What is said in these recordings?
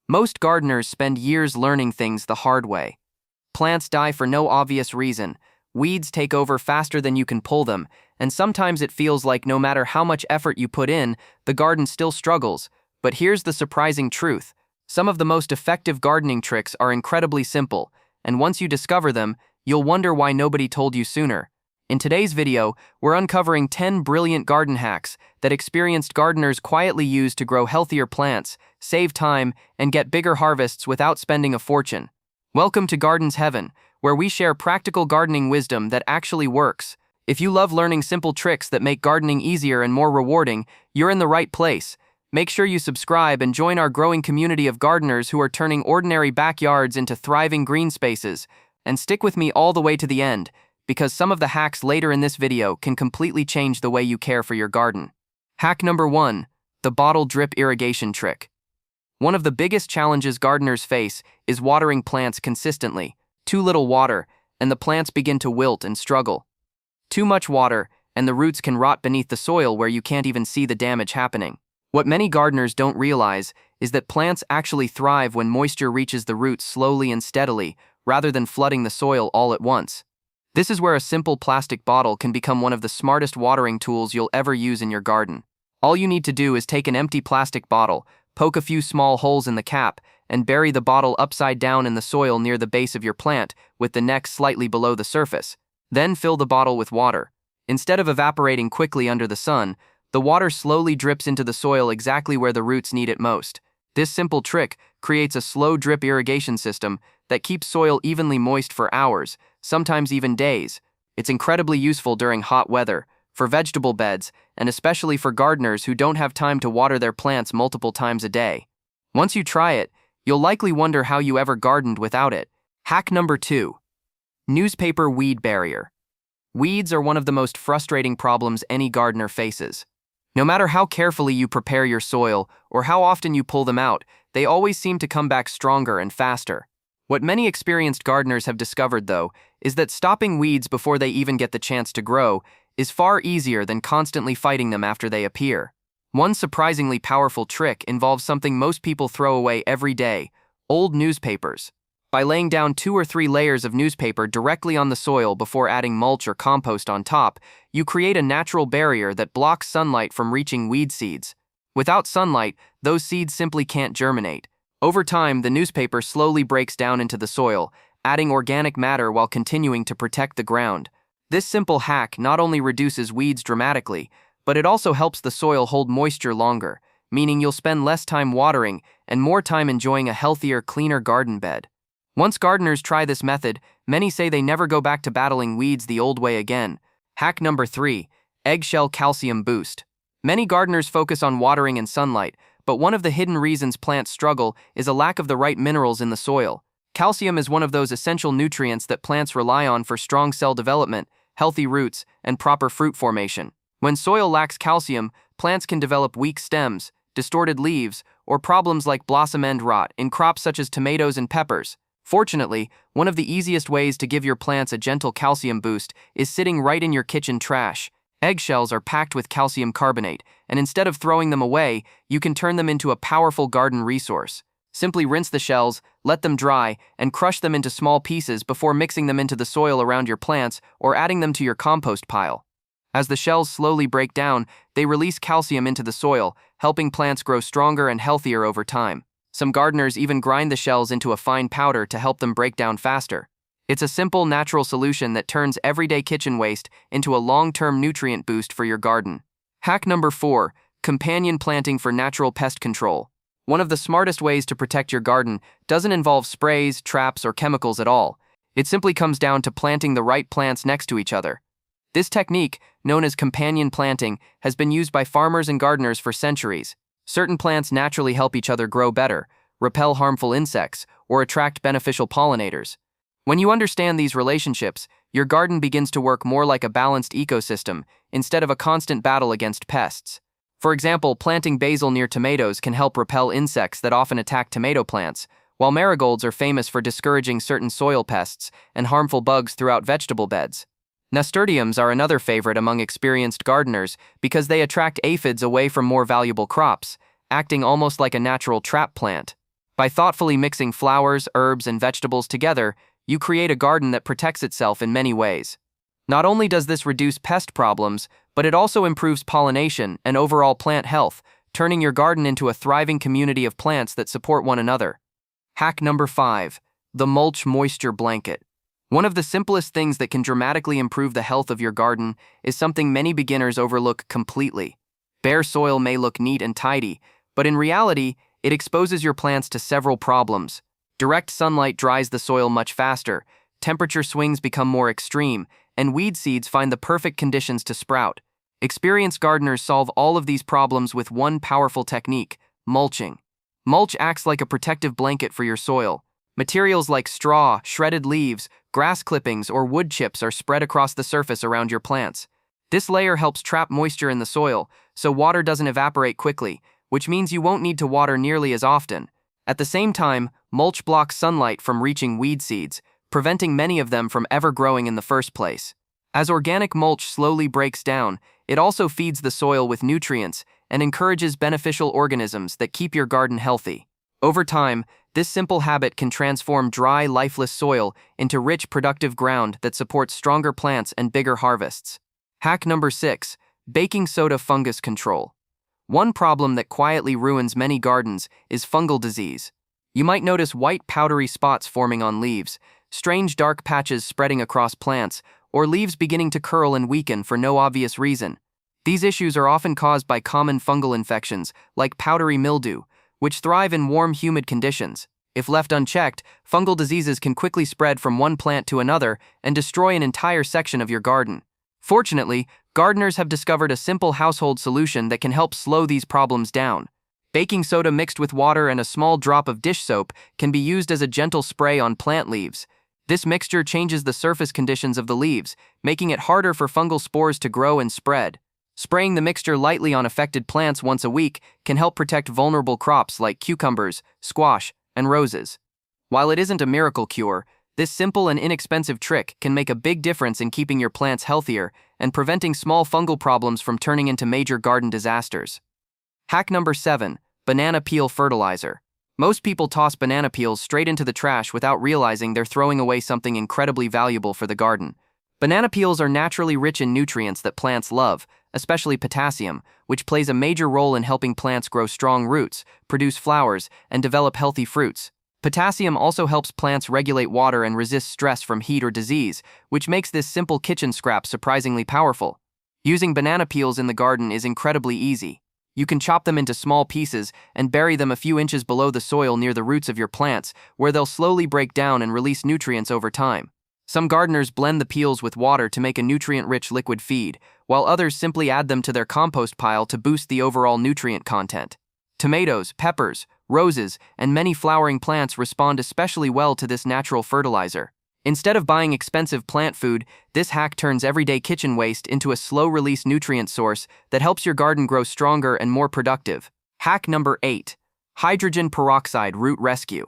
Most gardeners spend years learning things the hard way. Plants die for no obvious reason, weeds take over faster than you can pull them, and sometimes it feels like no matter how much effort you put in, the garden still struggles. But here's the surprising truth. Some of the most effective gardening tricks are incredibly simple, and once you discover them, you'll wonder why nobody told you sooner. In today's video, we're uncovering 10 brilliant garden hacks that experienced gardeners quietly use to grow healthier plants, save time, and get bigger harvests without spending a fortune. Welcome to Garden's Heaven, where we share practical gardening wisdom that actually works. If you love learning simple tricks that make gardening easier and more rewarding, you're in the right place. Make sure you subscribe and join our growing community of gardeners who are turning ordinary backyards into thriving green spaces. And stick with me all the way to the end, because some of the hacks later in this video can completely change the way you care for your garden. Hack number 1, the bottle drip irrigation trick. One of the biggest challenges gardeners face is watering plants consistently. Too little water, and the plants begin to wilt and struggle. Too much water, and the roots can rot beneath the soil where you can't even see the damage happening. What many gardeners don't realize is that plants actually thrive when moisture reaches the roots slowly and steadily, rather than flooding the soil all at once. This is where a simple plastic bottle can become one of the smartest watering tools you'll ever use in your garden. All you need to do is take an empty plastic bottle, poke a few small holes in the cap, and bury the bottle upside down in the soil near the base of your plant, with the neck slightly below the surface. Then fill the bottle with water. Instead of evaporating quickly under the sun, the water slowly drips into the soil exactly where the roots need it most. This simple trick creates a slow drip irrigation system that keeps soil evenly moist for hours, sometimes even days. It's incredibly useful during hot weather, for vegetable beds, and especially for gardeners who don't have time to water their plants multiple times a day. Once you try it, you'll likely wonder how you ever gardened without it. Hack number 2, newspaper weed barrier. Weeds are one of the most frustrating problems any gardener faces. No matter how carefully you prepare your soil or how often you pull them out, they always seem to come back stronger and faster. What many experienced gardeners have discovered, though, is that stopping weeds before they even get the chance to grow is far easier than constantly fighting them after they appear. One surprisingly powerful trick involves something most people throw away every day: old newspapers. By laying down 2 or 3 layers of newspaper directly on the soil before adding mulch or compost on top, you create a natural barrier that blocks sunlight from reaching weed seeds. Without sunlight, those seeds simply can't germinate. Over time, the newspaper slowly breaks down into the soil, adding organic matter while continuing to protect the ground. This simple hack not only reduces weeds dramatically, but it also helps the soil hold moisture longer, meaning you'll spend less time watering and more time enjoying a healthier, cleaner garden bed. Once gardeners try this method, many say they never go back to battling weeds the old way again. Hack number 3, eggshell calcium boost. Many gardeners focus on watering and sunlight, but one of the hidden reasons plants struggle is a lack of the right minerals in the soil. Calcium is one of those essential nutrients that plants rely on for strong cell development, healthy roots, and proper fruit formation. When soil lacks calcium, plants can develop weak stems, distorted leaves, or problems like blossom end rot in crops such as tomatoes and peppers. Fortunately, one of the easiest ways to give your plants a gentle calcium boost is sitting right in your kitchen trash. Eggshells are packed with calcium carbonate, and instead of throwing them away, you can turn them into a powerful garden resource. Simply rinse the shells, let them dry, and crush them into small pieces before mixing them into the soil around your plants or adding them to your compost pile. As the shells slowly break down, they release calcium into the soil, helping plants grow stronger and healthier over time. Some gardeners even grind the shells into a fine powder to help them break down faster. It's a simple, natural solution that turns everyday kitchen waste into a long-term nutrient boost for your garden. Hack number 4, companion planting for natural pest control. One of the smartest ways to protect your garden doesn't involve sprays, traps, or chemicals at all. It simply comes down to planting the right plants next to each other. This technique, known as companion planting, has been used by farmers and gardeners for centuries. Certain plants naturally help each other grow better, repel harmful insects, or attract beneficial pollinators. When you understand these relationships, your garden begins to work more like a balanced ecosystem instead of a constant battle against pests. For example, planting basil near tomatoes can help repel insects that often attack tomato plants, while marigolds are famous for discouraging certain soil pests and harmful bugs throughout vegetable beds. Nasturtiums are another favorite among experienced gardeners because they attract aphids away from more valuable crops, acting almost like a natural trap plant. By thoughtfully mixing flowers, herbs, and vegetables together, you create a garden that protects itself in many ways. Not only does this reduce pest problems, but it also improves pollination and overall plant health, turning your garden into a thriving community of plants that support one another. Hack number 5. The Mulch Moisture Blanket. One of the simplest things that can dramatically improve the health of your garden is something many beginners overlook completely. Bare soil may look neat and tidy, but in reality, it exposes your plants to several problems. Direct sunlight dries the soil much faster, temperature swings become more extreme, and weed seeds find the perfect conditions to sprout. Experienced gardeners solve all of these problems with one powerful technique: mulching. Mulch acts like a protective blanket for your soil. Materials like straw, shredded leaves, grass clippings, or wood chips are spread across the surface around your plants. This layer helps trap moisture in the soil, so water doesn't evaporate quickly, which means you won't need to water nearly as often. At the same time, mulch blocks sunlight from reaching weed seeds, preventing many of them from ever growing in the first place. As organic mulch slowly breaks down, it also feeds the soil with nutrients and encourages beneficial organisms that keep your garden healthy. Over time, this simple habit can transform dry, lifeless soil into rich, productive ground that supports stronger plants and bigger harvests. Hack number 6. Baking soda fungus control. One problem that quietly ruins many gardens is fungal disease. You might notice white, powdery spots forming on leaves, strange dark patches spreading across plants, or leaves beginning to curl and weaken for no obvious reason. These issues are often caused by common fungal infections, like powdery mildew, which thrive in warm, humid conditions. If left unchecked, fungal diseases can quickly spread from one plant to another and destroy an entire section of your garden. Fortunately, gardeners have discovered a simple household solution that can help slow these problems down. Baking soda mixed with water and a small drop of dish soap can be used as a gentle spray on plant leaves. This mixture changes the surface conditions of the leaves, making it harder for fungal spores to grow and spread. Spraying the mixture lightly on affected plants once a week can help protect vulnerable crops like cucumbers, squash, and roses. While it isn't a miracle cure, this simple and inexpensive trick can make a big difference in keeping your plants healthier and preventing small fungal problems from turning into major garden disasters. Hack number 7. Banana peel fertilizer. Most people toss banana peels straight into the trash without realizing they're throwing away something incredibly valuable for the garden. Banana peels are naturally rich in nutrients that plants love, especially potassium, which plays a major role in helping plants grow strong roots, produce flowers, and develop healthy fruits. Potassium also helps plants regulate water and resist stress from heat or disease, which makes this simple kitchen scrap surprisingly powerful. Using banana peels in the garden is incredibly easy. You can chop them into small pieces and bury them a few inches below the soil near the roots of your plants, where they'll slowly break down and release nutrients over time. Some gardeners blend the peels with water to make a nutrient-rich liquid feed, while others simply add them to their compost pile to boost the overall nutrient content. Tomatoes, peppers, roses, and many flowering plants respond especially well to this natural fertilizer. Instead of buying expensive plant food, this hack turns everyday kitchen waste into a slow-release nutrient source that helps your garden grow stronger and more productive. Hack number 8. Hydrogen peroxide root rescue.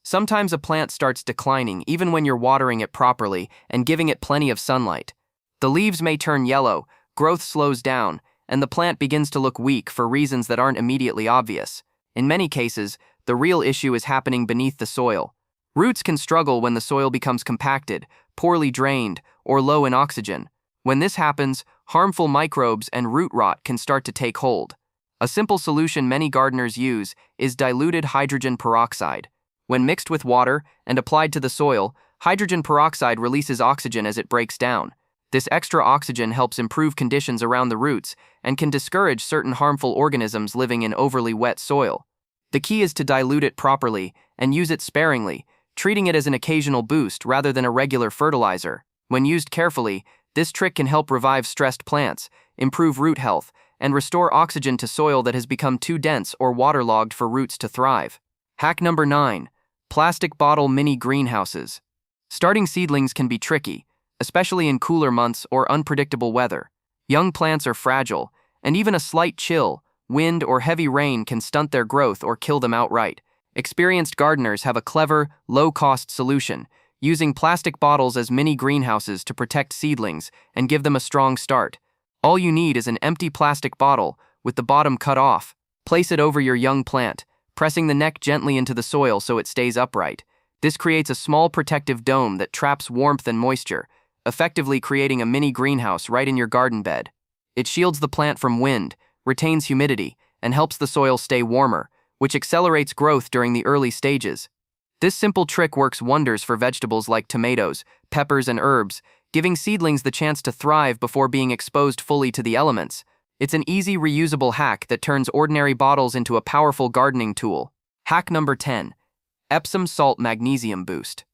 Sometimes a plant starts declining even when you're watering it properly and giving it plenty of sunlight. The leaves may turn yellow, growth slows down, and the plant begins to look weak for reasons that aren't immediately obvious. In many cases, the real issue is happening beneath the soil. Roots can struggle when the soil becomes compacted, poorly drained, or low in oxygen. When this happens, harmful microbes and root rot can start to take hold. A simple solution many gardeners use is diluted hydrogen peroxide. When mixed with water and applied to the soil, hydrogen peroxide releases oxygen as it breaks down. This extra oxygen helps improve conditions around the roots and can discourage certain harmful organisms living in overly wet soil. The key is to dilute it properly and use it sparingly, treating it as an occasional boost rather than a regular fertilizer. When used carefully, this trick can help revive stressed plants, improve root health, and restore oxygen to soil that has become too dense or waterlogged for roots to thrive. Hack number 9. Plastic bottle mini greenhouses. Starting seedlings can be tricky, especially in cooler months or unpredictable weather. Young plants are fragile, and even a slight chill, wind, or heavy rain can stunt their growth or kill them outright. Experienced gardeners have a clever, low-cost solution, using plastic bottles as mini greenhouses to protect seedlings and give them a strong start. All you need is an empty plastic bottle with the bottom cut off. Place it over your young plant, pressing the neck gently into the soil so it stays upright. This creates a small protective dome that traps warmth and moisture, effectively creating a mini greenhouse right in your garden bed. It shields the plant from wind, retains humidity, and helps the soil stay warmer, which accelerates growth during the early stages. This simple trick works wonders for vegetables like tomatoes, peppers, and herbs, giving seedlings the chance to thrive before being exposed fully to the elements. It's an easy, reusable hack that turns ordinary bottles into a powerful gardening tool. Hack number 10. Epsom Salt Magnesium Boost.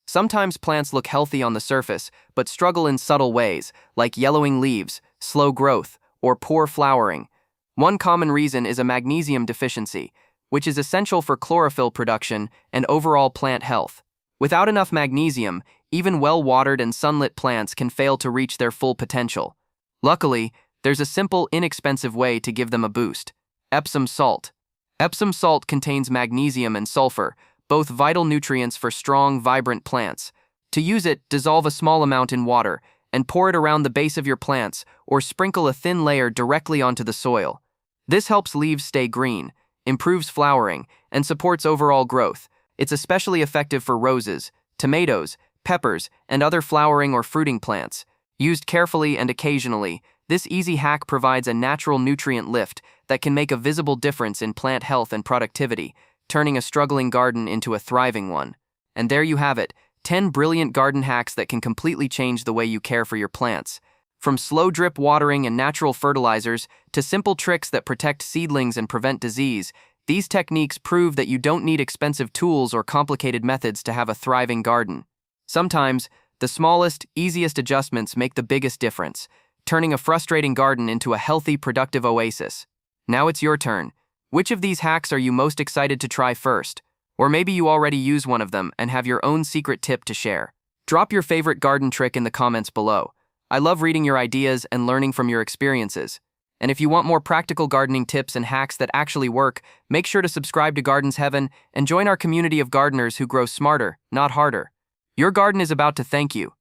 Sometimes plants look healthy on the surface, but struggle in subtle ways, like yellowing leaves, slow growth, or poor flowering. One common reason is a magnesium deficiency, which is essential for chlorophyll production and overall plant health. Without enough magnesium, even well-watered and sunlit plants can fail to reach their full potential. Luckily, there's a simple, inexpensive way to give them a boost: Epsom salt. Epsom salt contains magnesium and sulfur, both vital nutrients for strong, vibrant plants. To use it, dissolve a small amount in water and pour it around the base of your plants or sprinkle a thin layer directly onto the soil. This helps leaves stay green, improves flowering, and supports overall growth. It's especially effective for roses, tomatoes, peppers, and other flowering or fruiting plants. Used carefully and occasionally, this easy hack provides a natural nutrient lift that can make a visible difference in plant health and productivity, turning a struggling garden into a thriving one. And there you have it, 10 brilliant garden hacks that can completely change the way you care for your plants. From slow drip watering and natural fertilizers to simple tricks that protect seedlings and prevent disease, these techniques prove that you don't need expensive tools or complicated methods to have a thriving garden. Sometimes, the smallest, easiest adjustments make the biggest difference, turning a frustrating garden into a healthy, productive oasis. Now it's your turn. Which of these hacks are you most excited to try first? Or maybe you already use one of them and have your own secret tip to share. Drop your favorite garden trick in the comments below. I love reading your ideas and learning from your experiences. And if you want more practical gardening tips and hacks that actually work, make sure to subscribe to Gardens Heaven and join our community of gardeners who grow smarter, not harder. Your garden is about to thank you.